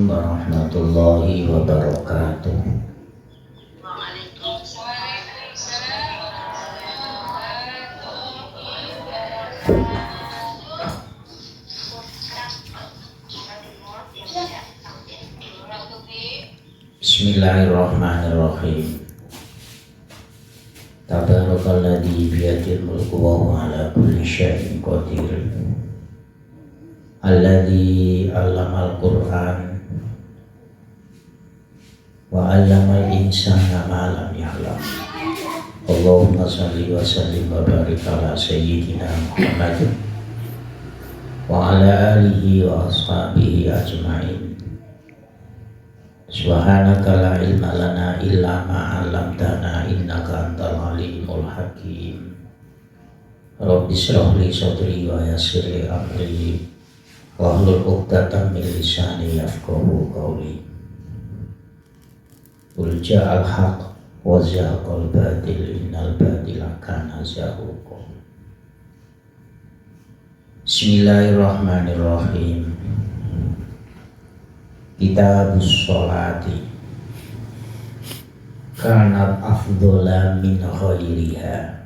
warahmatullahi wabarakatuh. Bismillahirrahmanirrahim. Tabarakalladzi biyadil mulku wa huwa ala kulli syai'in qadir. Alladzi 'allamal Qur'an wa 'allamal insana ma lam ya'lam. Allahumma shalli wa sallim wa barik ala sayyidina Muhammad wa ala alihi wa ashabihi ajma'in. Subhanaka la ilma lana illa ma 'allamtana innaka antal alimul hakim. Rabbi shrah li sadri wa yassir li amri wahlul 'uqdatam min lisani yafqahu qawli. Qul ja'al haqq wa zahaqal batil innal batila kana zahuqa. Bismillahirrahmanirrahim. Kitabus sholati kanat afdhola min ghairiha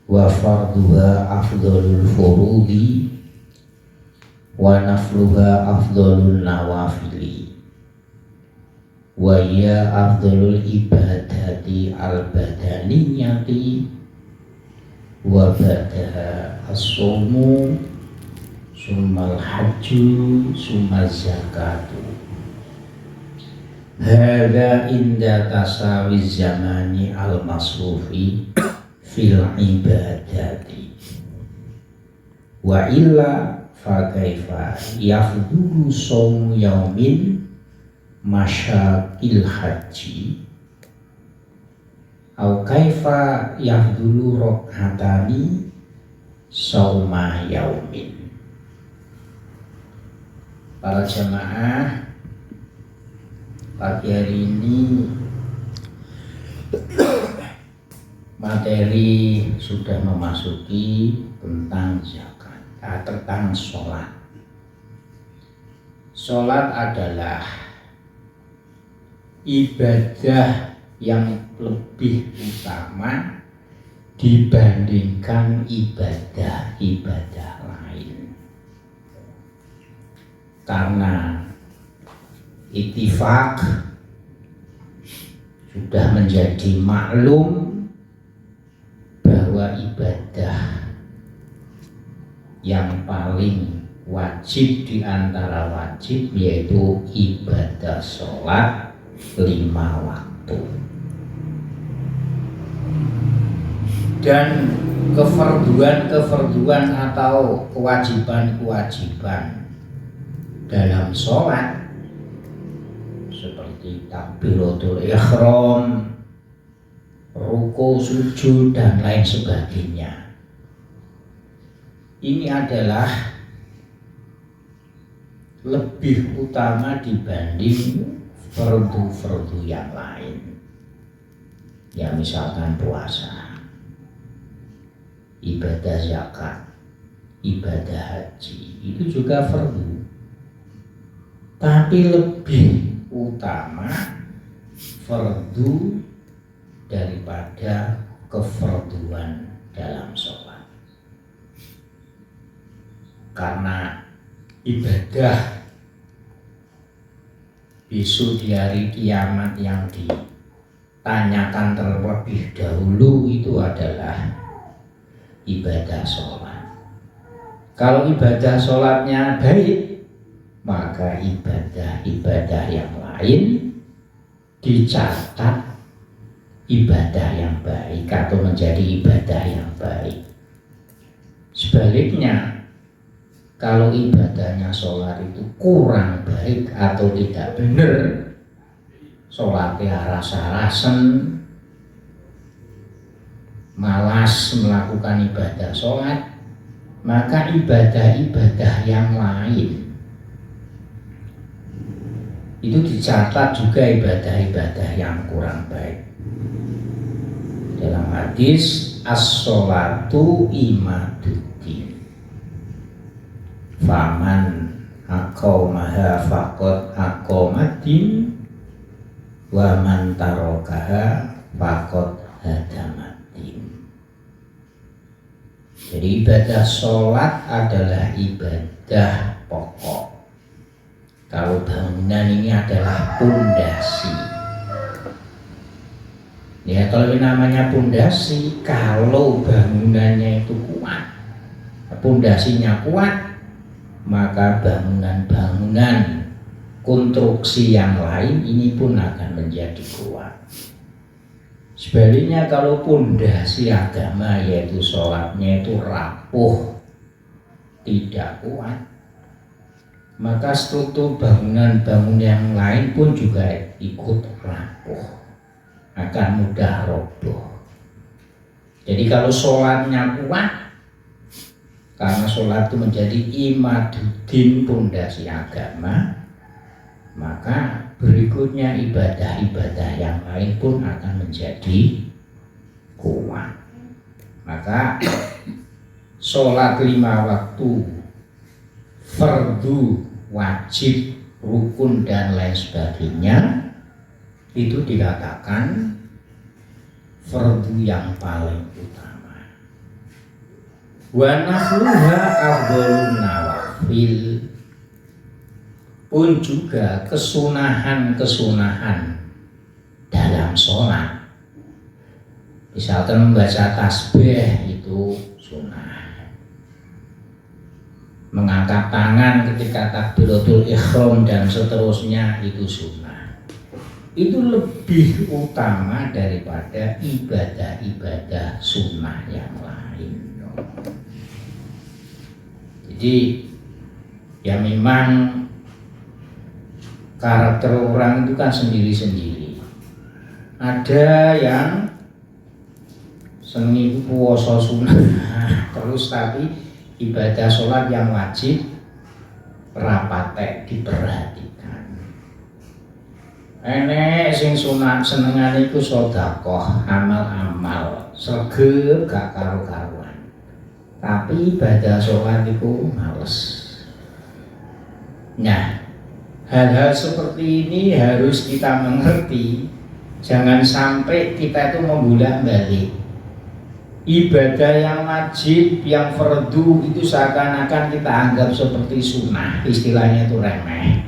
wa farduha afdholul furudi wa nafluha afdholul nawafili wa ya afdholul ibadati al-badaniyati wa ba'daha as-sawmu summal hajju summal zakatu. Hadza inda tasawi zamani al-masrufi fil ibadati wa illa fa kaifa yafdulu sawmu yaumin masyaqil haji au kaifa yafdulu rokatani sauma yaumin. Para jamaah, pagi hari ini materi sudah memasuki tentang zakat, tentang sholat. Sholat adalah ibadah yang lebih utama dibandingkan ibadah-ibadah lain. Karena ittifaq sudah menjadi maklum bahwa ibadah yang paling wajib di antara wajib yaitu ibadah sholat 5 waktu. Dan kefarduan atau kewajiban dalam sholat seperti takbiratul ihram, ruku, sujud dan lain sebagainya, ini adalah lebih utama dibanding fardu-fardu yang lain. Ya misalkan puasa, ibadah zakat, ibadah haji, itu juga fardu. Tapi lebih utama fardu daripada kefarduan dalam sholat. Karena ibadah besok di hari kiamat yang ditanyakan terlebih dahulu itu adalah ibadah sholat. Kalau ibadah sholatnya baik, maka ibadah-ibadah yang lain dicatat ibadah yang baik atau menjadi ibadah yang baik. Sebaliknya, kalau ibadahnya sholat itu kurang baik atau tidak benar, sholatnya rasa-rasen, malas melakukan ibadah sholat, maka ibadah-ibadah yang lain itu dicatat juga ibadah-ibadah yang kurang baik. Dalam hadis as-sholatu imaduddin, faman aqamaha faqad aqamatin wa man tarakaha faqad hadamatin. Jadi ibadah sholat adalah ibadah pokok. Kalau bangunan ini adalah pondasi. Ya, kalau ini namanya pondasi, kalau bangunannya itu kuat, pondasinya kuat, maka bangunan-bangunan konstruksi yang lain ini pun akan menjadi kuat. Sebaliknya kalau pondasi agama yaitu sholatnya itu rapuh, tidak kuat, maka struktur bangunan-bangunan yang lain pun juga ikut rapuh, akan mudah roboh. Jadi kalau sholatnya kuat, karena sholat itu menjadi imaduddin, pondasi agama, maka berikutnya ibadah-ibadah yang lain pun akan menjadi kuat. Maka sholat 5 waktu, fardu, wajib, rukun dan lain sebagainya itu dikatakan fardu yang paling utama. Wa nafluha afdhalun nawafil, pun juga kesunahan-kesunahan dalam sholat. Misalkan membaca tasbih itu sunnah, mengangkat tangan ketika takbiratul ihram dan seterusnya itu sunnah. Itu lebih utama daripada ibadah-ibadah sunnah yang lain. Jadi ya memang karakter orang itu kan sendiri-sendiri. Ada yang seneng puasa sunnah terus, tapi ibadah sholat yang wajib rapatek diperhatikan. Enek sing sunat senengane iku sedekah, amal-amal sregep gak karo-karuan, tapi ibadah sholat itu males. Nah, hal-hal seperti ini harus kita mengerti. Jangan sampai kita itu membolak-balik. Ibadah yang wajib, yang fardu itu seakan-akan kita anggap seperti sunnah, istilahnya itu remeh.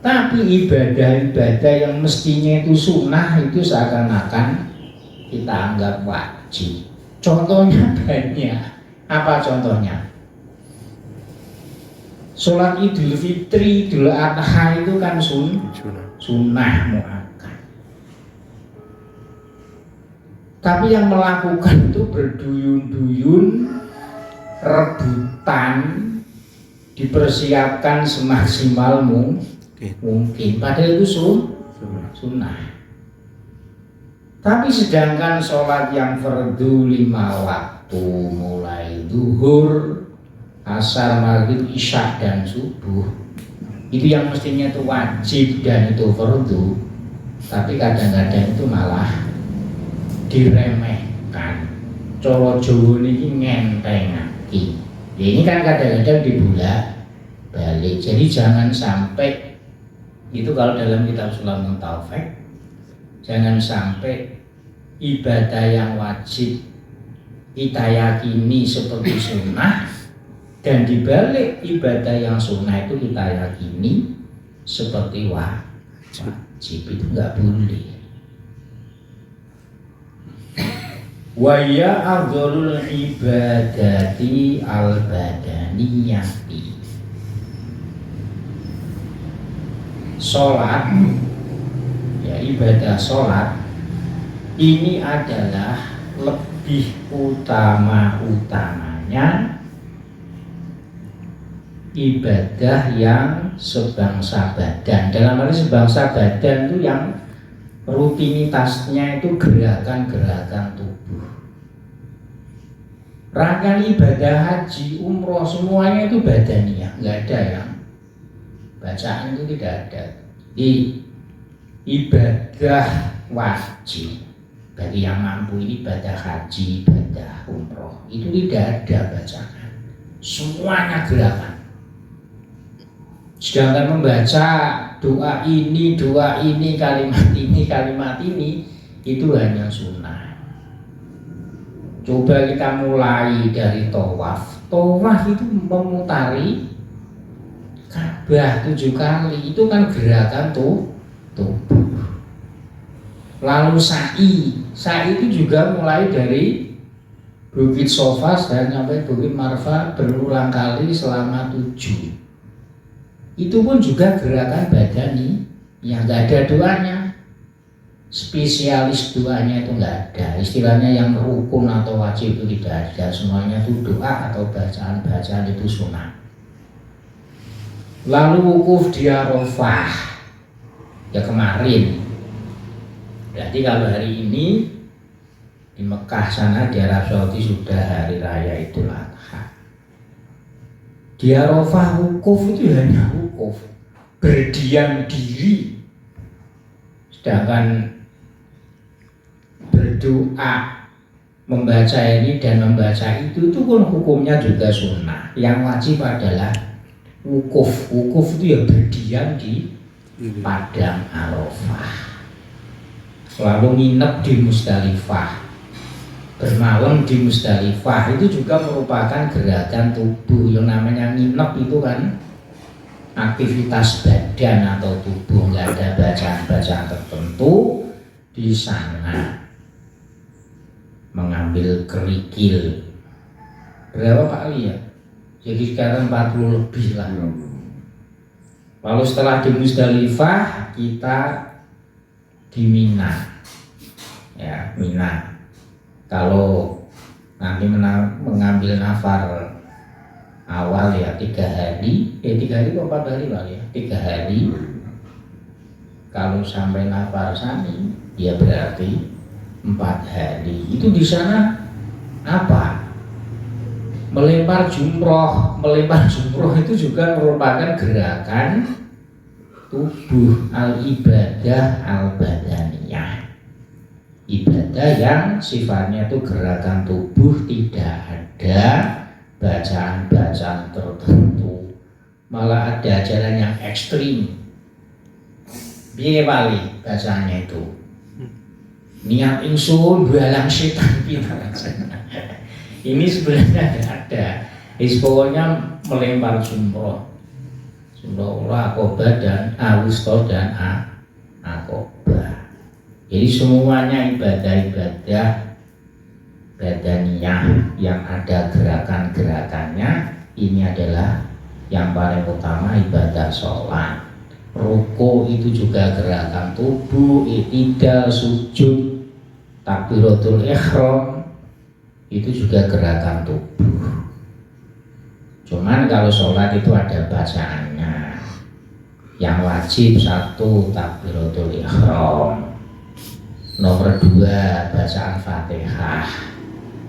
Tapi ibadah-ibadah yang mestinya itu sunnah itu seakan-akan kita anggap wajib. Contohnya banyak. Apa contohnya? Sholat Idul Fitri, Idul Adha itu kan sunnah muakkad. Tapi yang melakukan itu berduyun-duyun, rebutan, dipersiapkan semaksimal mungkin. Padahal itu sunnah. Tapi sedangkan sholat yang fardu 5 waktu, mulai zuhur, asar, maghrib, isya dan subuh, itu yang mestinya itu wajib dan itu fardu, tapi kadang-kadang itu malah diremehkan. Coro Jawa ini ngentengake. Ya ini kan kadang-kadang dibulak balik. Jadi jangan sampai itu, kalau dalam kitab Sulamul Taufik, jangan sampai ibadah yang wajib kita yakini seperti sunnah, dan dibalik ibadah yang sunnah itu kita yakini seperti wajib. Itu nggak boleh. Wa ya afdhalul ibadati al-badaniyati. Sholat, ya ibadah sholat ini adalah lebih utama-utamanya ibadah yang sebangsa badan. Dalam hal ini sebangsa badan itu yang rutinitasnya itu gerakan-gerakan tubuh. Rangkaian ibadah haji, umroh, semuanya itu badaniyah, nggak ada yang bacaan, itu tidak ada. Di ibadah wajib bagi yang mampu, ini ibadah haji, ibadah umroh, itu tidak ada bacaan, semuanya gerakan. Sedangkan membaca doa ini, kalimat ini itu hanya sunnah. Coba kita mulai dari tawaf. Tawaf itu memutari Ka'bah 7 kali. Itu kan gerakan tubuh. Lalu sa'i itu juga mulai dari Bukit Sofas dan sampai Bukit Marfa berulang kali selama 7. Itu pun juga gerakan badani yang nggak ada doanya, spesialis doanya itu nggak ada. Istilahnya yang rukun atau wajib itu tidak ada, semuanya itu doa atau bacaan itu sunnah. Lalu wukuf di Arafah ya kemarin. Berarti kalau hari ini di Mekah sana di Arab Saudi sudah hari raya Idul Adha. Di Arafah wukuf itu hanya wukuf, berdiam diri. Sedangkan berdoa, membaca ini dan membaca itu pun hukumnya juga sunnah. Yang wajib adalah wukuf. Wukuf itu ya berdiam di padang Arafah. Lalu nginep di Musdalifah, bermalam di Musdalifah. Itu juga merupakan gerakan tubuh. Yang namanya nginep itu kan aktivitas badan atau tubuh, nggak ada bacaan-bacaan tertentu di sana. Mengambil kerikil berapa kali ya? Jadi sekarang 40 lebih lah. Lalu setelah di Musdalifah kita di Mina, ya Mina. Kalau nanti mengambil nafar awal ya 3 hari, 3 hari atau 4 hari lah ya, 3 hari. Kalau sampai nafar sani, ya berarti 4 hari. Itu di sana apa? Melempar jumroh. Melempar jumroh itu juga merupakan gerakan tubuh, al-ibadah al-badaniyah. Ibadah yang sifatnya itu gerakan tubuh, tidak ada bacaan-bacaan tertentu. Malah ada ajaran yang ekstrim. Piye wali bacanya itu? Niat ingsun balang setan pinter. Ini sebenarnya tidak ada. Pokoknya melempar jumroh. Akobah dan Wusta dan Akobah. Jadi semuanya ibadah-ibadah badaniyah yang ada gerakan-gerakannya. Ini adalah yang paling utama, ibadah sholat. Ruku itu juga gerakan tubuh, i'tidal, sujud, takbiratul ihram itu juga gerakan tubuh. Cuman kalau sholat itu ada bacaannya. Yang wajib 1 takbiratul ihram, nomor 2 bacaan Fatihah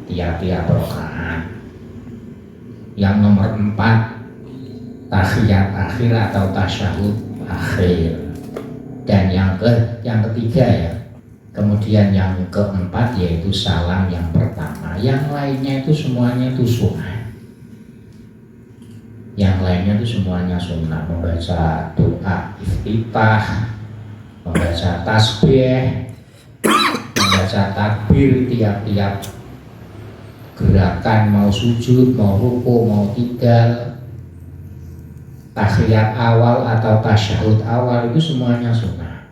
tiap-tiap rakaat. Yang nomor 4 tahiyat akhir atau tasyahud akhir. Dan yang ketiga ya. Kemudian yang keempat yaitu salam yang pertama. Yang lainnya itu semuanya itu sunnah. Yang lainnya itu semuanya sunnah. Membaca doa iftitah, membaca tasbih, membaca takbir tiap-tiap gerakan, mau sujud, mau ruku, mau tidal, tahiyat awal atau tasyahud awal itu semuanya sunnah.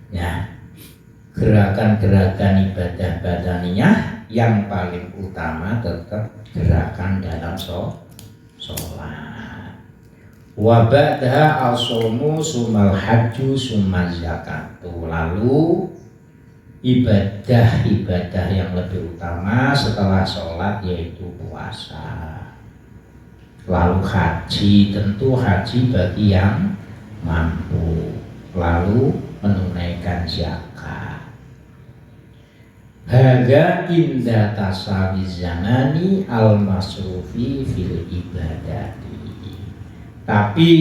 Ya, gerakan-gerakan ibadah badaniyah yang paling utama tetap gerakan dalam sholat. Wa ba'daha as-shaumu sumal hajju sumal zakatu. Lalu ibadah-ibadah yang lebih utama setelah sholat yaitu puasa. Lalu haji, tentu haji bagi yang mampu. Lalu menunaikan zakat. Haga inda tasawi zamani al-masrufi fil ibadati. Tapi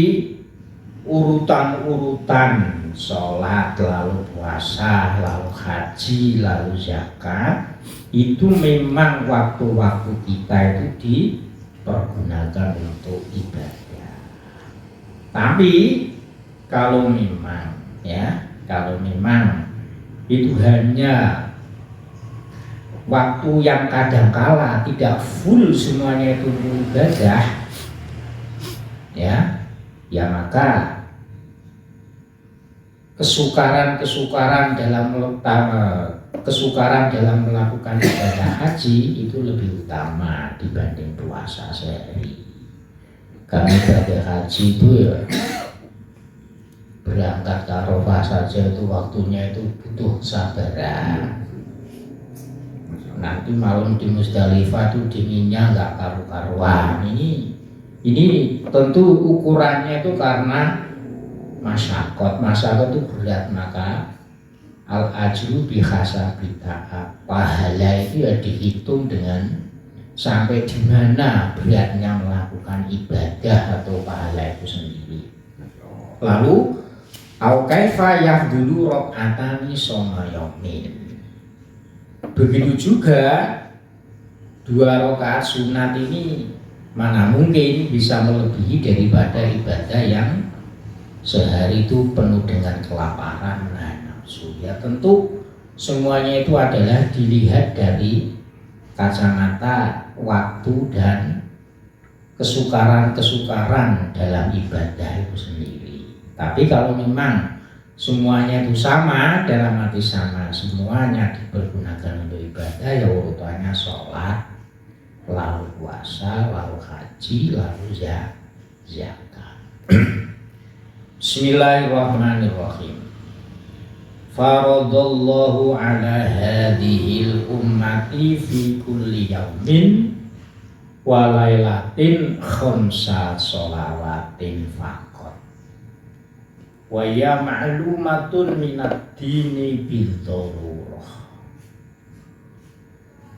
urutan-urutan sholat, lalu puasa, lalu haji, lalu zakat itu memang waktu-waktu kita itu pergunakan untuk ibadah. Tapi kalau memang itu hanya waktu yang kadangkala tidak full semuanya itu ibadah, ya maka kesukaran dalam melakukan ibadah haji itu lebih utama dibanding puasa sehari. Karena ibadah haji itu ya berangkat ke Arafah saja itu waktunya itu butuh sabaran. Nanti malam di Musdalifah itu dinginnya nggak karu-karuan. Ini tentu ukurannya itu karena masyarakat itu berat, maka al-ajru bihasabi ta'ab, pahala itu ya dihitung dengan sampai di mana beratnya melakukan ibadah atau pahala itu sendiri. Lalu au kaifa yahdulu rakaatani shoma yaumin. Begitu juga 2 rakaat sunat ini mana mungkin bisa melebihi daripada ibadah yang sehari itu penuh dengan kelaparan dan nafsu. Ya tentu semuanya itu adalah dilihat dari kacamata waktu dan kesukaran dalam ibadah itu sendiri. Tapi kalau memang semuanya itu sama, dalam arti sama, semuanya dipergunakan untuk ibadah, ya urutannya sholat, lalu puasa, lalu haji, lalu zakat. Bismillahirrahmanirrahim. Faradallahu ala hadhil ummati fi kulli yaumin wa lailatin khamsa sholawatin faqat. Wa ya ma'lumatun minad dini bil darurah.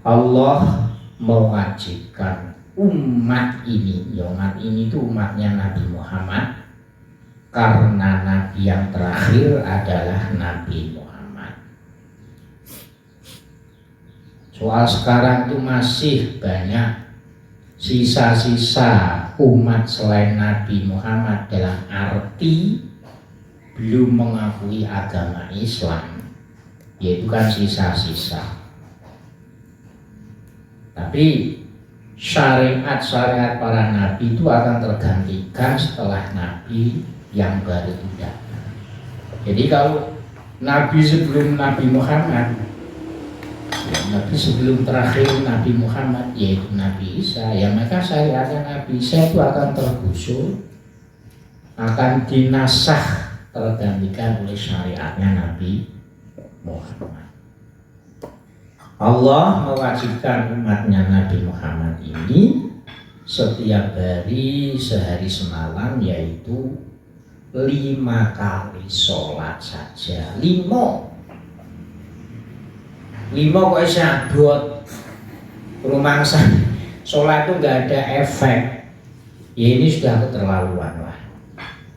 Allah mewajibkan umat ini, umat ini itu umatnya Nabi Muhammad, karena Nabi yang terakhir adalah Nabi Muhammad. Soal sekarang itu masih banyak sisa-sisa umat selain Nabi Muhammad dalam arti belum mengakui agama Islam, yaitu kan sisa-sisa. Tapi syariat para nabi itu akan tergantikan setelah nabi yang baru datang. Jadi kalau nabi sebelum Nabi Muhammad, nabi sebelum terakhir Nabi Muhammad yaitu Nabi Isa, ya maka syariatnya Nabi Isa itu akan tergusur, akan dinasah, tergantikan oleh syariatnya Nabi Muhammad. Allah mewajibkan umatnya Nabi Muhammad ini setiap hari sehari semalam, yaitu 5 kali sholat saja. 5 kok syabot rumangsa sholat itu nggak ada efek, ya ini sudah keterlaluan lah.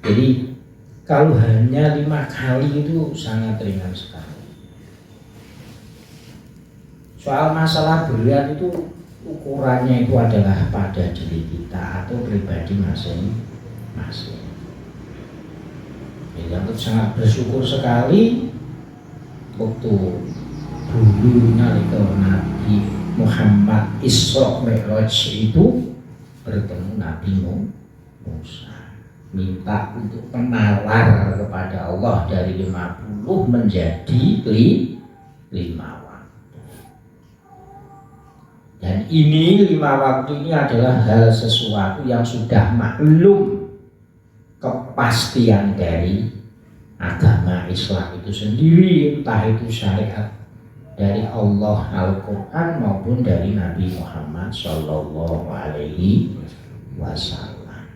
Jadi kalau hanya 5 kali itu sangat ringan sekali. Soal masalah berat itu ukurannya itu adalah pada diri kita atau pribadi masing-masing. Yang sangat bersyukur sekali waktu dulu nalika Nabi Muhammad Isra Mi'raj itu bertemu Nabi Musa, minta untuk menalar kepada Allah dari 50 menjadi 5. Dan ini 5 waktu ini adalah hal sesuatu yang sudah maklum kepastian dari agama Islam itu sendiri, entah itu syariat dari Allah Al-Quran maupun dari Nabi Muhammad Sallallahu Alaihi Wasallam.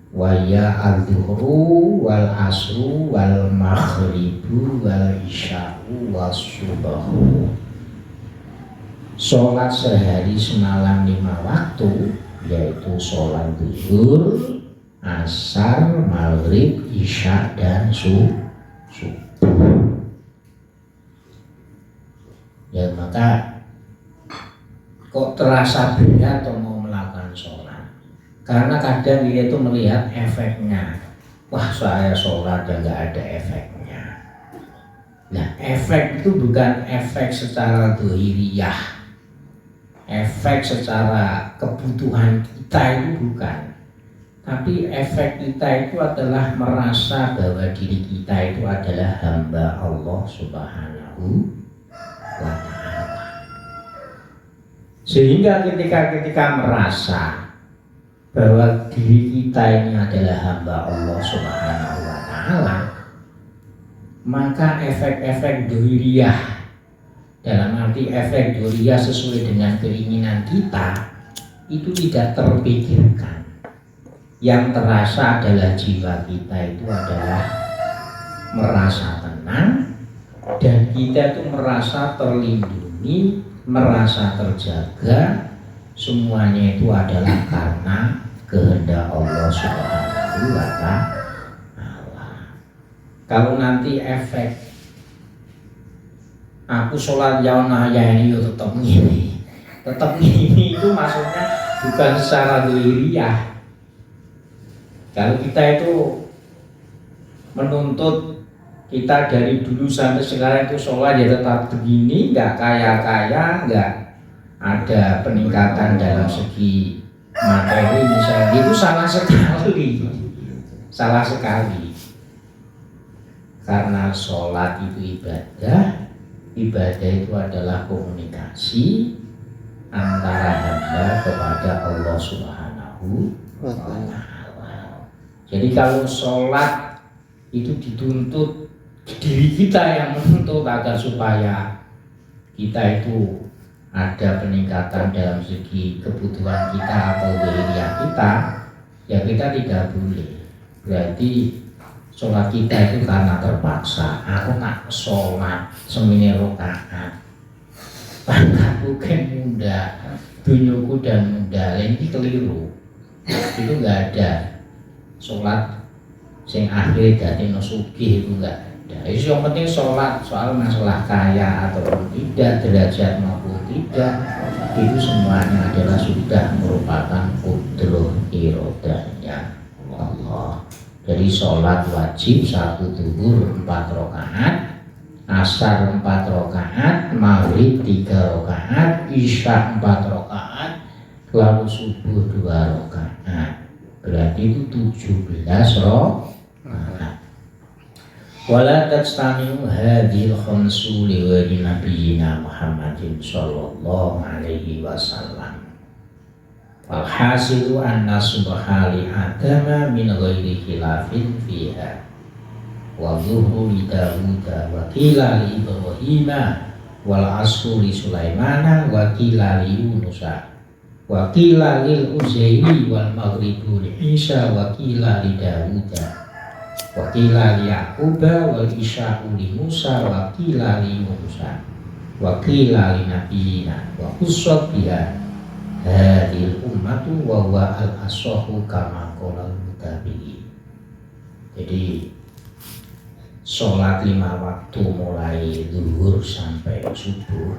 Wa ya al-dhuhru wal asru wal maghribu wal isya'u was subahu. Sholat sehari semalam 5 waktu, yaitu sholat zuhur, asar, maghrib, isya, dan subuh. Ya maka kok terasa berat atau mau melakukan Karena kadang dia itu melihat efeknya. Wah, saya sholat yang nggak ada efeknya. Nah, efek itu bukan efek secara dohiriyah, efek secara kebutuhan kita itu bukan. Tapi efek kita itu adalah merasa bahwa diri kita itu adalah hamba Allah Subhanahu wa Ta'ala. Sehingga ketika merasa bahwa diri kita ini adalah hamba Allah Subhanahu wa Ta'ala, maka efek-efek dohiriyah, dalam arti efek dohiriyah sesuai dengan keinginan kita, itu tidak terpikirkan. Yang terasa adalah jiwa kita itu adalah merasa tenang, dan kita itu merasa terlindungi, merasa terjaga. Semuanya itu adalah karena kehendak Allah Subhanahu wa Ta'ala. Kalau nanti efek aku sholat yauna ya ini tetap ini itu maksudnya bukan secara dohiriyah. Kalau kita itu menuntut kita dari dulu sampai sekarang itu sholat ya tetap begini, nggak kaya-kaya, nggak ada peningkatan dalam segi materi misalnya, itu salah sekali. Karena sholat itu ibadah itu adalah komunikasi antara hamba kepada Allah Subhanahu wa Ta'ala. Jadi kalau sholat itu dituntut, diri kita yang menuntut agar supaya kita itu ada peningkatan dalam segi kebutuhan kita atau dohiriyah kita, ya kita tidak boleh. Berarti sholat kita itu karena terpaksa. Aku nak sholat semini rakaat, pangkatku kan muda, dunyoku dan muda, ini keliru. Itu enggak ada. Sholat sing akhir dadi sugih itu enggak ada. Itu yang penting sholat, soal masalah kaya atau tidak, derajat maupun tidak, itu semuanya adalah sudah merupakan qudroh irodahnya Allah. Jadi sholat wajib satu zuhur 4 rakaat, asar 4 rakaat, maghrib 3 rakaat, isya 4 rakaat, lalu subuh 2 rakaat. Berarti itu 17 rakaat. Wala tajtami'u hadhil khamsu li wajhi nabiyina Muhammadin sallallahu alaihi wasallam. Walhasilu anna subhali adama min ghairi khilafin fiha. Wa zuhru li Dawuda wa qila li Ibrahima wal asru li Sulaimana wa qila li Yunusa wa qila lil Uzairi wal maghribu li Isa wa qila li Dawuda wa qila li Yaquba wal isya'u li Musa wa qila li Musa wa qila li nabiyina wa khussat biha hadhil ummatu wa huwa al-ashahu kama qala al-mutabi'in. Jadi sholat 5 waktu mulai zuhur sampai subuh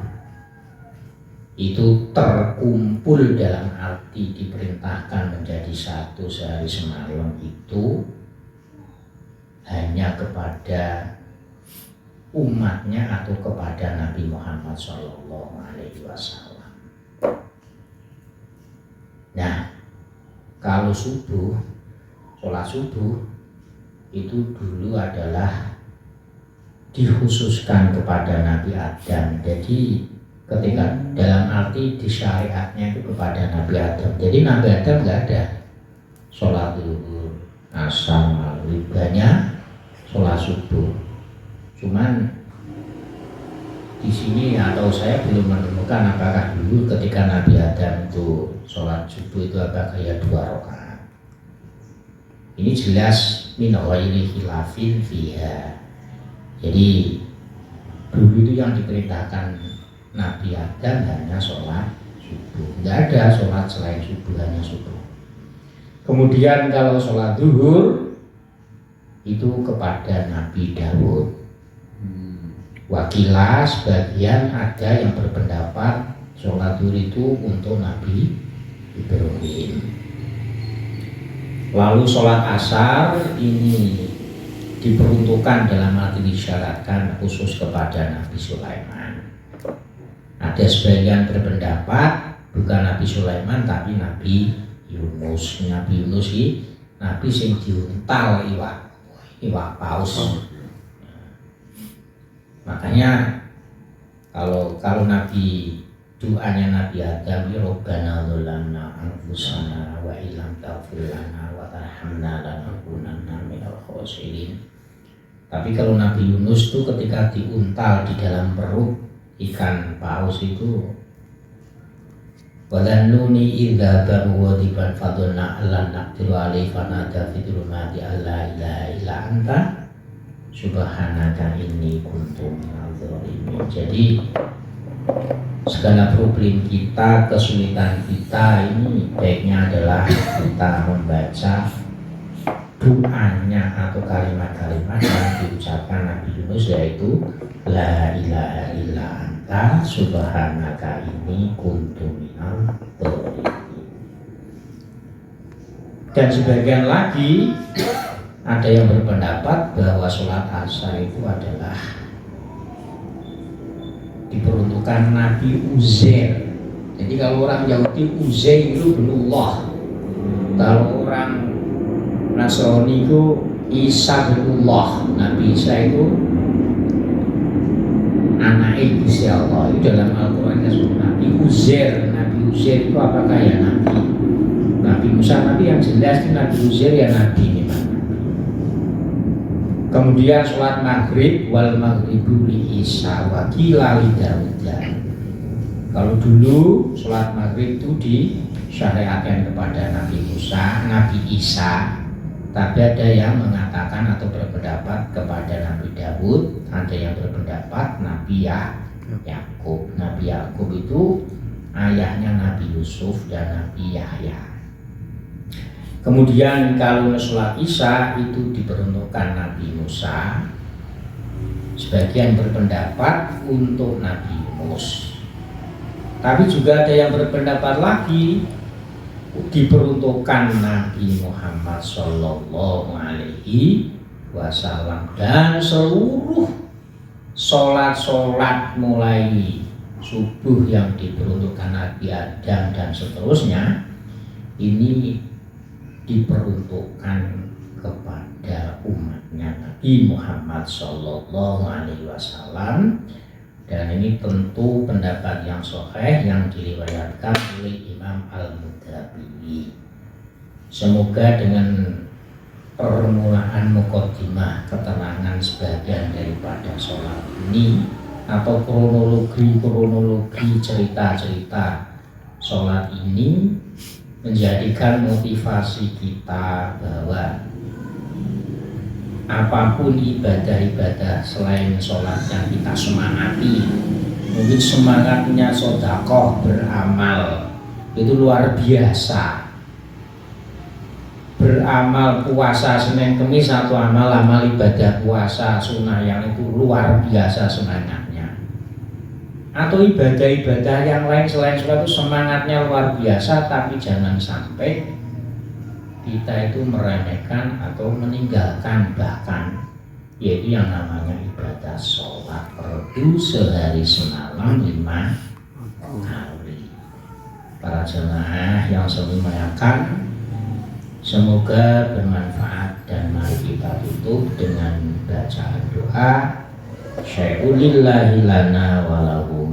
itu terkumpul dalam arti diperintahkan menjadi satu sehari semalam itu hanya kepada umatnya atau kepada Nabi Muhammad SAW. Nah, kalau subuh, sholat subuh itu dulu adalah dikhususkan kepada Nabi Adam. Jadi ketika dalam arti di syariatnya itu kepada Nabi Adam. Jadi Nabi Adam nggak ada sholat zuhur, asar, maghrib, banyak sholat subuh. Cuman di sini atau saya belum menemukan apakah dulu ketika Nabi Adam itu sholat subuh itu apakah ya 2 rakaat. Ini jelas min ghairi khilafin fiha. Jadi dulu itu yang diperintahkan Nabi Adam hanya sholat subuh, nggak ada sholat selain subuh, hanya subuh. Kemudian kalau sholat zuhur itu kepada Nabi Dawud. Wakilah sebagian ada yang berpendapat sholat zuhur itu untuk Nabi Ibrahim. Lalu sholat asar ini diperuntukkan dalam arti disyaratkan khusus kepada Nabi Sulaiman. Ada sebagian berpendapat bukan Nabi Sulaiman tapi Nabi Yunus. Nabi Yunus ini Nabi sing diuntal iwak paus. Makanya kalau Nabi doanya Nabi Adam ya Rabbana dzalamna anfusana wa illam taghfir lana wa tarhamna lanakunanna minal khasirin. Tapi kalau Nabi Yunus itu ketika diuntal di dalam perut ikan paus itu walannuni idza baru diban fadlna alla naqdiru alaihi fanada fi dhulumati alla ilaha illa anta subhanaka inni kuntu minadz dzalimin. Jadi segala problem kita, kesulitan kita ini baiknya adalah kita membaca doanya atau kalimat-kalimat yang diucapkan Nabi Yunus, yaitu la ilaha illa anta subhanaka inni kuntu minadz dzalimin. Dan sebagian lagi ada yang berpendapat bahwa sholat asar itu adalah diperuntukkan Nabi Uzair. Jadi kalau orang Yahudi Uzair itu binullah, kalau orang Nasrani itu Isa binullah. Nabi Isa itu anak Gusti Allah. Itu dalam Al-Quran disebut Nabi Uzair. Nabi Uzair itu apakah ya Nabi? Nabi Musa, Nabi yang jelas itu Nabi Uzair ya Nabi memang. Kemudian sholat maghrib wal maghribu li Isa wa qila li Daud. Kalau dulu sholat maghrib itu disyariatkan kepada Nabi Musa, Nabi Isa. Tapi ada yang mengatakan atau berpendapat kepada Nabi Daud, ada yang berpendapat Nabi Yakub. Nabi Yakub itu ayahnya Nabi Yusuf dan Nabi Yahya. Kemudian kalau sholat Isya itu diperuntukkan Nabi Musa. Sebagian berpendapat untuk Nabi Yunus. Tapi juga ada yang berpendapat lagi diperuntukkan Nabi Muhammad Sallallahu Alaihi Wasallam. Dan seluruh sholat mulai subuh yang diperuntukkan Nabi Adam dan seterusnya ini diperuntukkan kepada umatnya Nabi Muhammad Sallallahu Alaihi Wasallam. Dan ini tentu pendapat yang sahih yang diriwayatkan oleh Imam Al-Mudabbiri. Semoga dengan permulaan muqaddimah keterangan sebagian daripada sholat ini atau kronologi cerita-cerita sholat ini menjadikan motivasi kita bahwa apapun ibadah-ibadah selain sholat yang kita semangati, mungkin semangatnya sedekah beramal itu luar biasa, beramal puasa Senin Kemis atau amal-amal ibadah puasa sunnah yang itu luar biasa semangatnya, atau ibadah-ibadah yang lain selain sholat itu semangatnya luar biasa, tapi jangan sampai kita itu meremehkan atau meninggalkan bahkan yaitu yang namanya ibadah sholat fardu sehari semalam 5 kali. Para jemaah yang saya muliakan, semoga bermanfaat dan mari kita tutup dengan bacaan doa syai'ulillahi lana walahu